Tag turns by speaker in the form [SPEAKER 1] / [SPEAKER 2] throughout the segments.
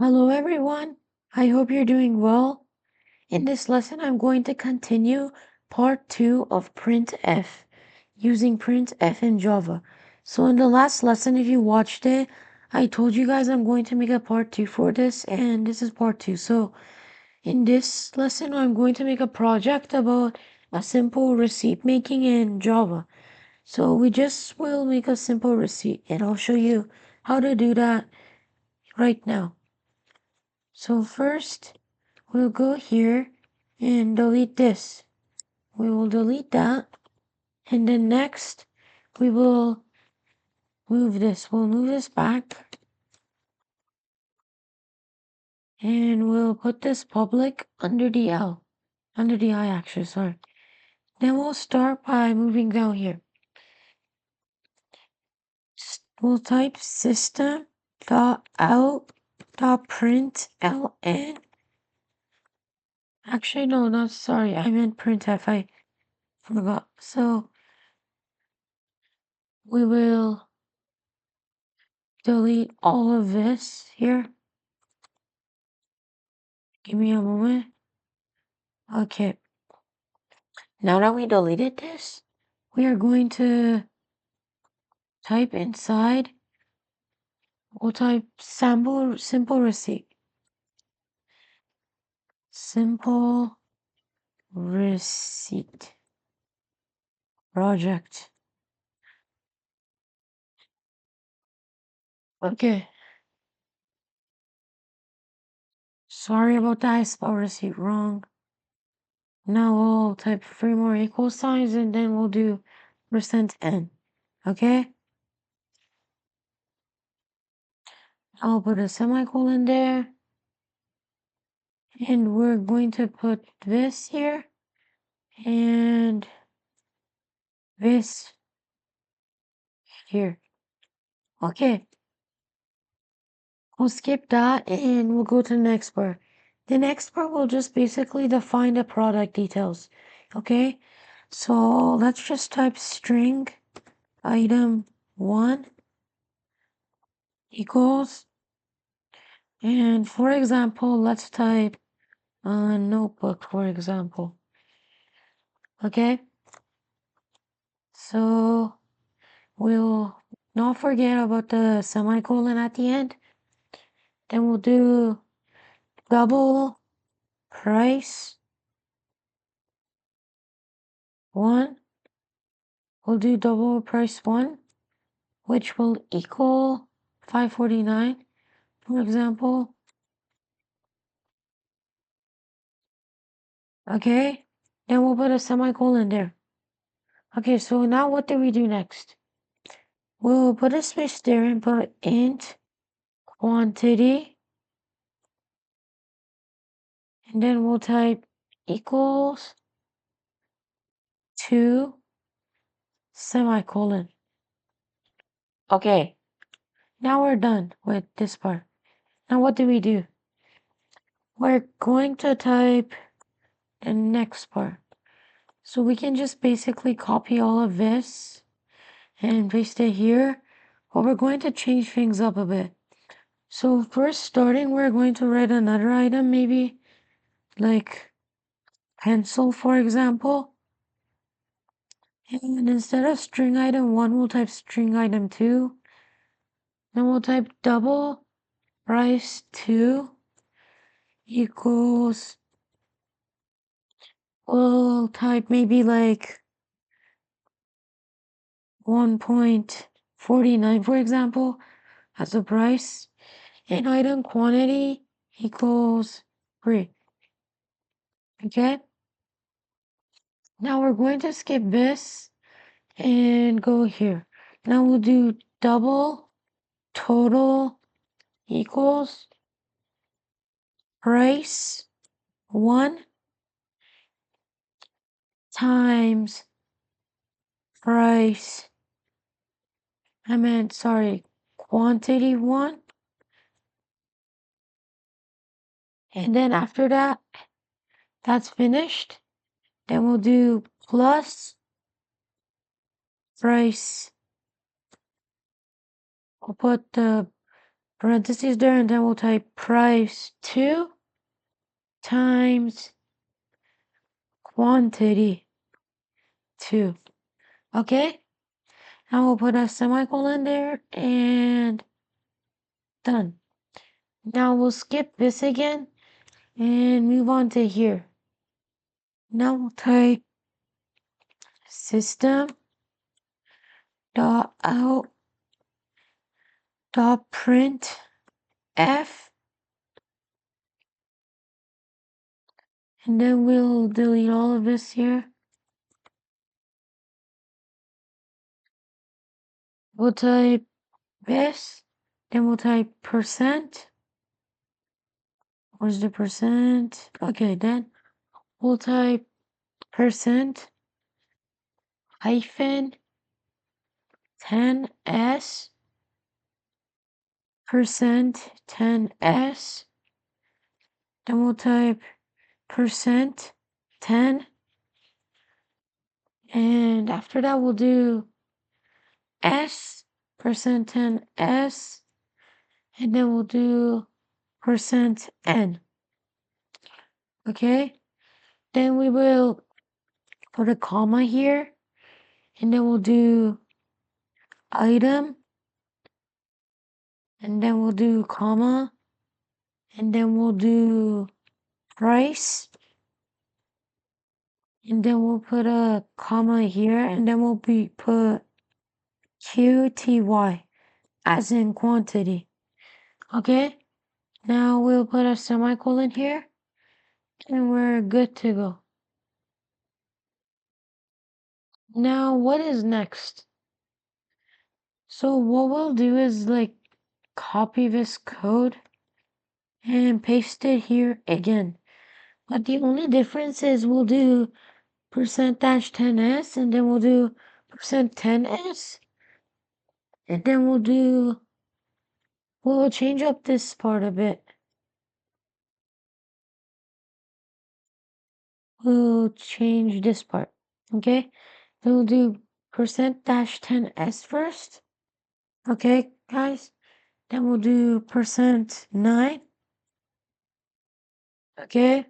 [SPEAKER 1] Hello everyone, I hope you're doing well. In this lesson, I'm going to continue part 2 of Printf, using Printf in Java. So in the last lesson, if you watched it, I told you guys I'm going to make a part 2 for this, and this is part 2. So in this lesson, I'm going to make a project about a simple receipt making in Java. So we just will make a simple receipt, and I'll show you how to do that right now. So first, we'll go here and delete this. We will delete that. And then next, we will move this. We'll move this back. And we'll put this public under the L. Under the I, actually, sorry. Then we'll start by moving down here. We'll type system.out.println. Actually, no, not sorry. I meant printf. I forgot. So we will delete all of this here. Give me a moment. Okay. Now that we deleted this, we are going to type inside. We'll type simple receipt. Simple receipt project. Okay. Sorry about that. I spelled receipt wrong. Now we'll type 3 more equal signs and then we'll do %n. Okay? I'll put a semicolon there. And we're going to put this here and this here. Okay. We'll skip that and we'll go to the next part. The next part will just basically define the product details. Okay? So let's just type string item 1 equals, and for example, let's type a notebook, for example. Okay? So we'll not forget about the semicolon at the end. Then we'll do double price 1. We'll do double price 1, which will equal 549, for example. Okay, then we'll put a semicolon there. Okay, so now what do we do next? We'll put a space there and put int quantity, and then we'll type equals to semicolon. Okay, now we're done with this part. Now what do we do? We're going to type the next part. So we can just basically copy all of this and paste it here, but we're going to change things up a bit. So first starting, we're going to write another item, maybe like pencil, for example. And instead of string item 1, we'll type string item 2. Then we'll type double price 2 equals, we'll type maybe like 1.49, for example, as a price. And item quantity equals 3. Okay? Now we're going to skip this and go here. Now we'll do double total equals price 1 times price, quantity 1. And then after that, that's finished. Then we'll do plus price. We'll put the parentheses there, and then we'll type price 2 times quantity 2. Okay? Now we'll put a semicolon there and done. Now we'll skip this again and move on to here. Now we'll type system dot out dot print f, and then we'll delete all of this here. We'll type this, then we'll type percent. Where's the percent? Okay, then we'll type percent hyphen 10s percent 10s. Then we'll type percent 10, and after that we'll do s percent 10s, and then we'll do percent n. Okay, then we will put a comma here, and then we'll do item, and then we'll do comma, and then we'll do price, and then we'll put a comma here, and then we'll put QTY as in quantity. Okay, now we'll put a semicolon here, and we're good to go. Now what is next? So what we'll do is like copy this code and paste it here again. But the only difference is we'll do percent dash 10s, and then we'll do percent 10s, and then we'll change up this part a bit. We'll change this part, okay? Then we'll do percent dash 10s first, okay, guys? Then we'll do percent 9, okay?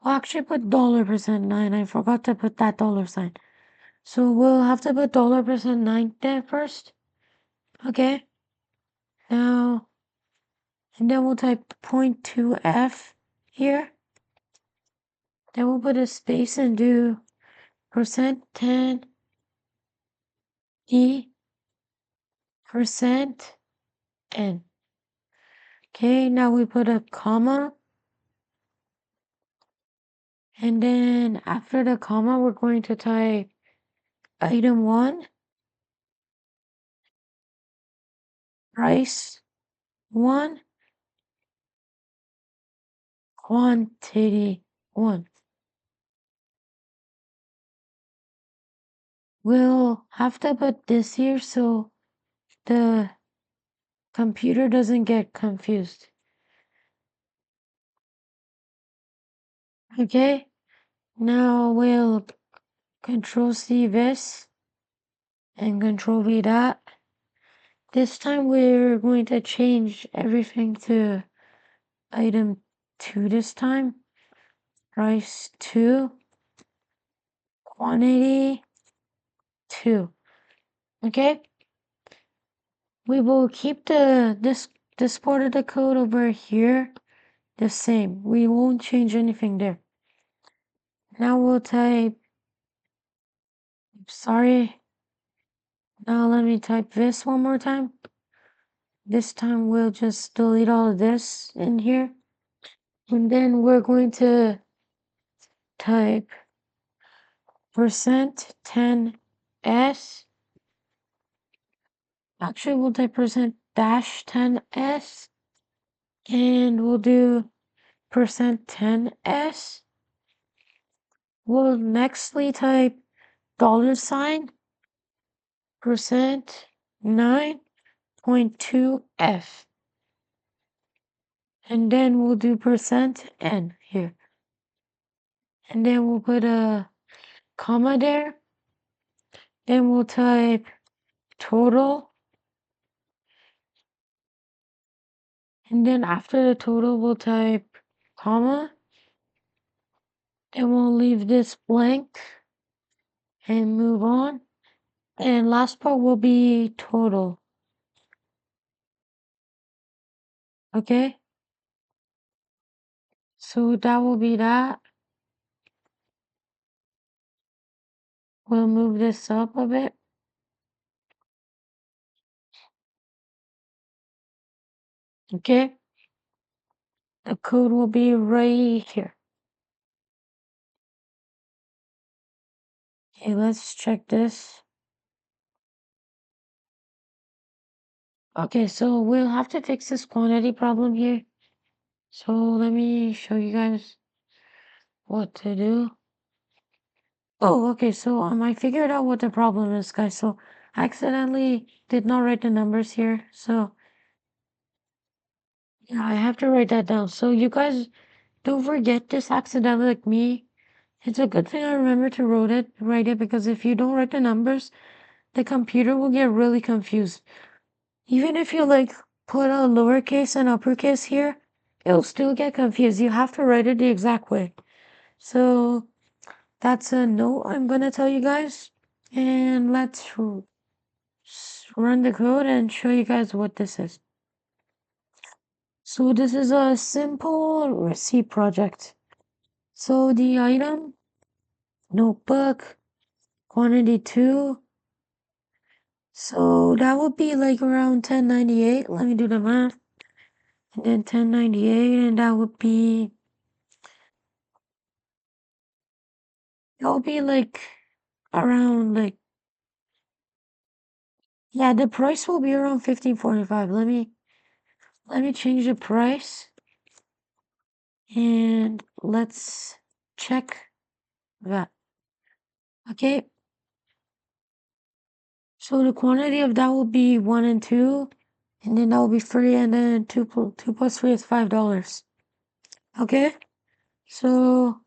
[SPEAKER 1] We'll actually put $9. I forgot to put that $sign. So we'll have to put $9 there first. Okay. Now, and then we'll type 0.2f here. Then we'll put a space and do percent 10 e percent n. Okay, now we put a comma. And then after the comma, we're going to type item 1, price 1, quantity 1. We'll have to put this here so the computer doesn't get confused. Okay, now we'll Control C this and Control V that. This time we're going to change everything to item 2 this time. Price 2, quantity 2. Okay? We will keep this part of the code over here the same. We won't change anything there. Now we'll type, sorry. Now let me type this one more time. This time we'll just delete all of this in here. And then we're going to type percent 10s. Actually, we'll type percent dash 10s. And we'll do percent 10s. We'll nextly type $sign percent 9.2f. And then we'll do percent n here. And then we'll put a comma there. Then we'll type total And then after the total, we'll type comma. Then we'll leave this blank and move on. And last part will be total. Okay? So that will be that. We'll move this up a bit. Okay? The code will be right here. Okay, let's check this. Okay, so we'll have to fix this quantity problem here. So let me show you guys what to do. Oh, okay, so I figured out what the problem is, guys. So I accidentally did not write the numbers here. So yeah, I have to write that down. So you guys don't forget this accidentally like me. It's a good thing I remember to write it because if you don't write the numbers, the computer will get really confused. Even if you like put a lowercase and uppercase here, it'll still get confused. You have to write it the exact way. So that's a note I'm gonna tell you guys. And let's run the code and show you guys what this is. So this is a simple receipt project. So the item, notebook, quantity 2. So that would be like around 1098. Let me do the math. And then 1098, and that would be like around like, yeah, the price will be around 1545. Let me change the price and let's check that. Okay. So the quantity of that will be 1 and 2, and then that will be free, and then 2 plus 3 is $5. Okay. So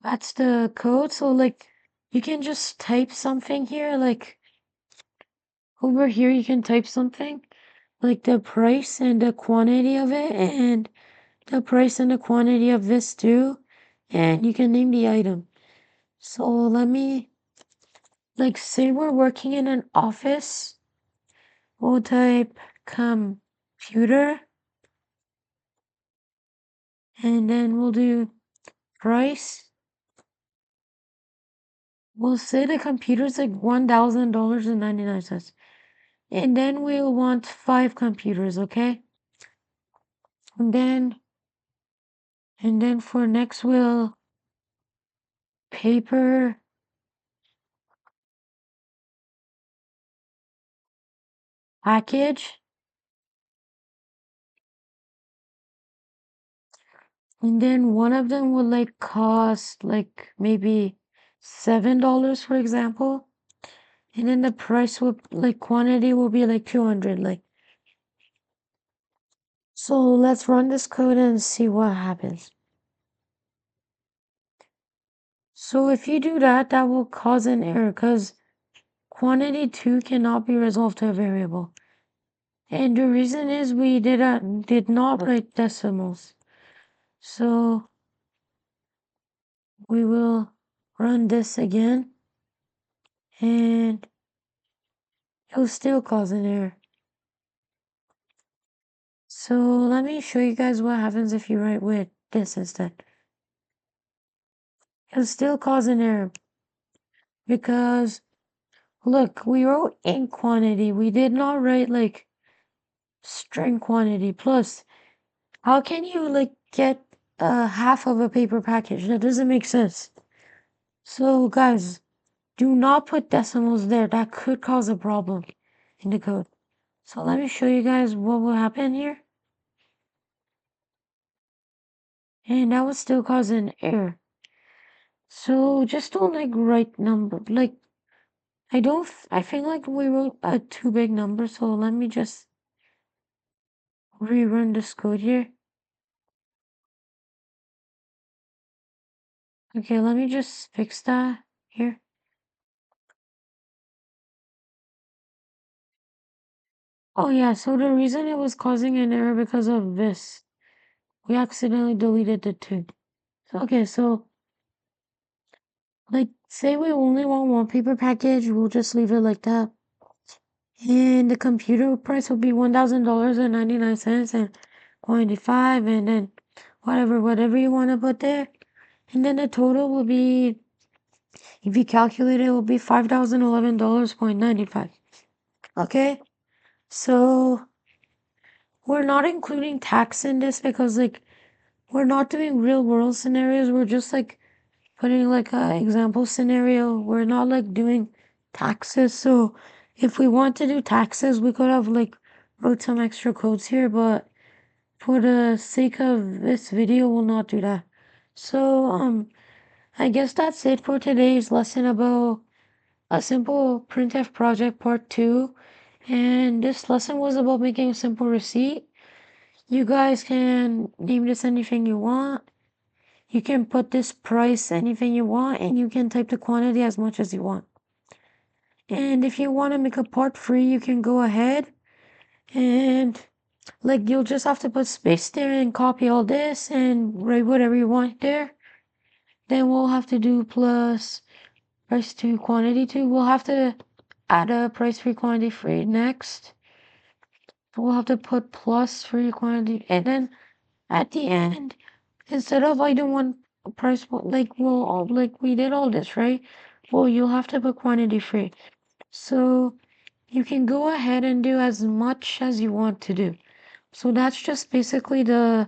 [SPEAKER 1] that's the code. So like you can just type something here, like over here you can type something like the price and the quantity of it, and the price and the quantity of this too, and you can name the item. So let me, like, say we're working in an office, we'll type computer, and then we'll do price. We'll say the computer's like $1,000.99, and then we'll want 5 computers, okay? And then for next we'll paper package, and then one of them will like cost like maybe $7, for example, and then the price will, like, quantity will be like 200, like. So let's run this code and see what happens. So if you do that, that will cause an error because quantity 2 cannot be resolved to a variable. And the reason is we did not write decimals. So we will run this again, and it'll still cause an error. So let me show you guys what happens if you write with this instead. It'll still cause an error because look, we wrote in quantity. We did not write like string quantity. Plus, how can you like get half of a paper package? That doesn't make sense. So guys, do not put decimals there. That could cause a problem in the code. So let me show you guys what will happen here. And that will still cause an error. So just don't like write number. Like I think like we wrote a too big number. So let me just rerun this code here. Okay, let me just fix that here. Oh yeah, so the reason it was causing an error because of this. We accidentally deleted the 2. Okay, so like say we only want one paper package, we'll just leave it like that. And the computer price will be $1,000.99 and quantity 5 and then whatever you want to put there. And then the total will be, if you calculate it, will be $5,011.95. Okay? So we're not including tax in this because like we're not doing real world scenarios. We're just like putting like a example scenario. We're not like doing taxes. So if we want to do taxes, we could have like wrote some extra codes here, but for the sake of this video, we'll not do that. So I guess that's it for today's lesson about a simple printf project part 2. And this lesson was about making a simple receipt. You guys can name this anything you want. You can put this price anything you want, and you can type the quantity as much as you want. And if you want to make a part 3, you can go ahead and like you'll just have to put space there and copy all this and write whatever you want there. Then we'll have to do plus price to quantity 2. We'll have to add a price for quantity 3 next. We'll have to put plus for quantity, and then at the end, instead of item 1 price, like like we did all this, right? Well, you'll have to put quantity 3. So you can go ahead and do as much as you want to do. So that's just basically the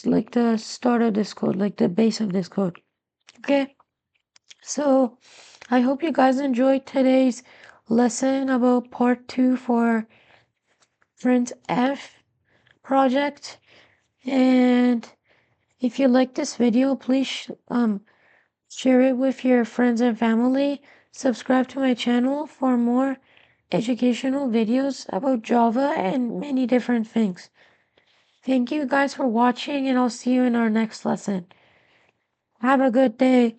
[SPEAKER 1] like the start of this code, like the base of this code. Okay, so I hope you guys enjoyed today's lesson about part 2 for Printf project. And if you like this video, please share it with your friends and family. Subscribe to my channel for more educational videos about Java and many different things. Thank you guys for watching, and I'll see you in our next lesson. Have a good day.